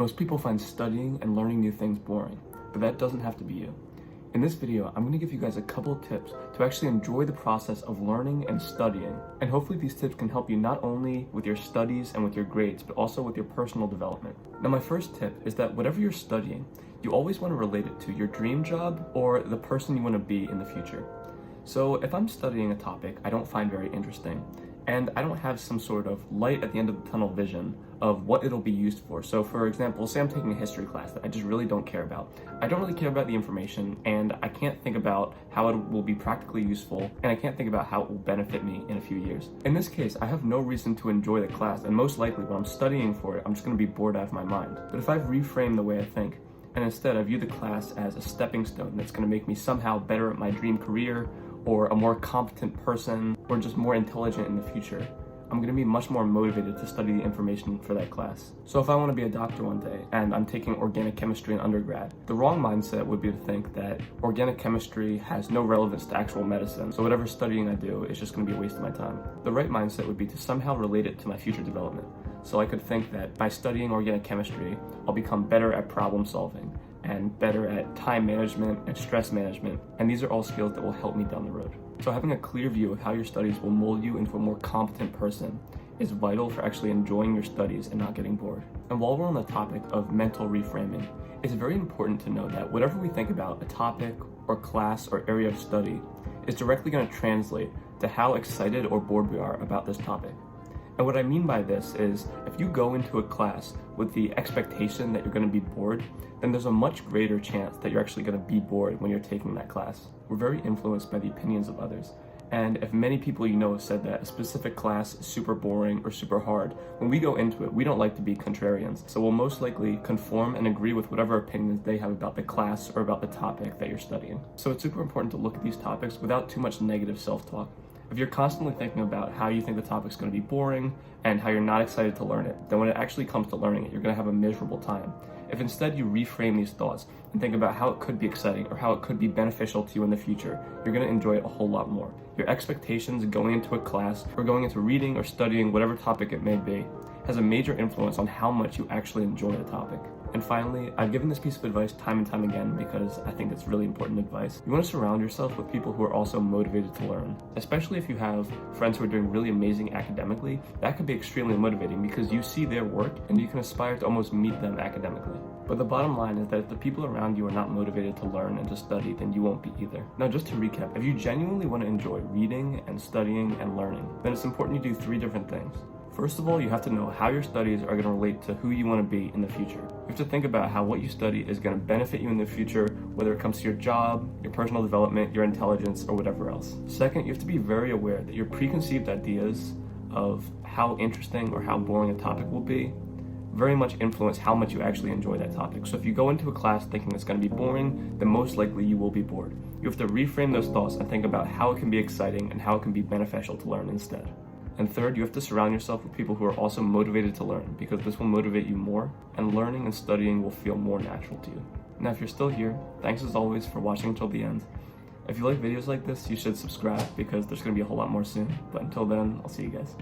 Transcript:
Most people find studying and learning new things boring, but that doesn't have to be you. In this video, I'm going to give you guys a couple of tips to actually enjoy the process of learning and studying, and hopefully these tips can help you not only with your studies and with your grades, but also with your personal development. Now, my first tip is that whatever you're studying, you always want to relate it to your dream job or the person you want to be in the future. So if I'm studying a topic I don't find very interesting, and I don't have some sort of light at the end of the tunnel vision of what it'll be used for. So for example, say I'm taking a history class that I just really don't care about. I don't really care about the information, and I can't think about how it will be practically useful, and I can't think about how it will benefit me in a few years. In this case, I have no reason to enjoy the class, and most likely when I'm studying for it, I'm just going to be bored out of my mind. But if I've reframed the way I think, and instead I view the class as a stepping stone that's going to make me somehow better at my dream career, or a more competent person, or just more intelligent in the future, I'm going to be much more motivated to study the information for that class. So if I want to be a doctor one day and I'm taking organic chemistry in undergrad, the wrong mindset would be to think that organic chemistry has no relevance to actual medicine, so whatever studying I do is just going to be a waste of my time. The right mindset would be to somehow relate it to my future development. So I could think that by studying organic chemistry, I'll become better at problem solving and better at time management and stress management, and these are all skills that will help me down the road. So having a clear view of how your studies will mold you into a more competent person is vital for actually enjoying your studies and not getting bored. And while we're on the topic of mental reframing, it's very important to know that whatever we think about a topic or class or area of study is directly going to translate to how excited or bored we are about this topic. And what I mean by this is, if you go into a class with the expectation that you're going to be bored, then there's a much greater chance that you're actually going to be bored when you're taking that class. We're very influenced by the opinions of others. And if many people you know have said that a specific class is super boring or super hard, when we go into it, we don't like to be contrarians. So we'll most likely conform and agree with whatever opinions they have about the class or about the topic that you're studying. So it's super important to look at these topics without too much negative self-talk. If you're constantly thinking about how you think the topic's going to be boring and how you're not excited to learn it, then when it actually comes to learning it, you're going to have a miserable time. If instead you reframe these thoughts and think about how it could be exciting or how it could be beneficial to you in the future, you're going to enjoy it a whole lot more. Your expectations going into a class or going into reading or studying whatever topic it may be has a major influence on how much you actually enjoy the topic. And finally, I've given this piece of advice time and time again because I think it's really important advice. You want to surround yourself with people who are also motivated to learn. Especially if you have friends who are doing really amazing academically, that could be extremely motivating because you see their work and you can aspire to almost meet them academically. But the bottom line is that if the people around you are not motivated to learn and to study, then you won't be either. Now, just to recap, if you genuinely want to enjoy reading and studying and learning, then it's important you do 3 different things. First of all, you have to know how your studies are going to relate to who you want to be in the future. You have to think about how what you study is going to benefit you in the future, whether it comes to your job, your personal development, your intelligence, or whatever else. Second, you have to be very aware that your preconceived ideas of how interesting or how boring a topic will be very much influence how much you actually enjoy that topic. So if you go into a class thinking it's going to be boring, then most likely you will be bored. You have to reframe those thoughts and think about how it can be exciting and how it can be beneficial to learn instead. And third, you have to surround yourself with people who are also motivated to learn, because this will motivate you more, and learning and studying will feel more natural to you. Now, if you're still here, thanks as always for watching until the end. If you like videos like this, you should subscribe because there's going to be a whole lot more soon. But until then, I'll see you guys.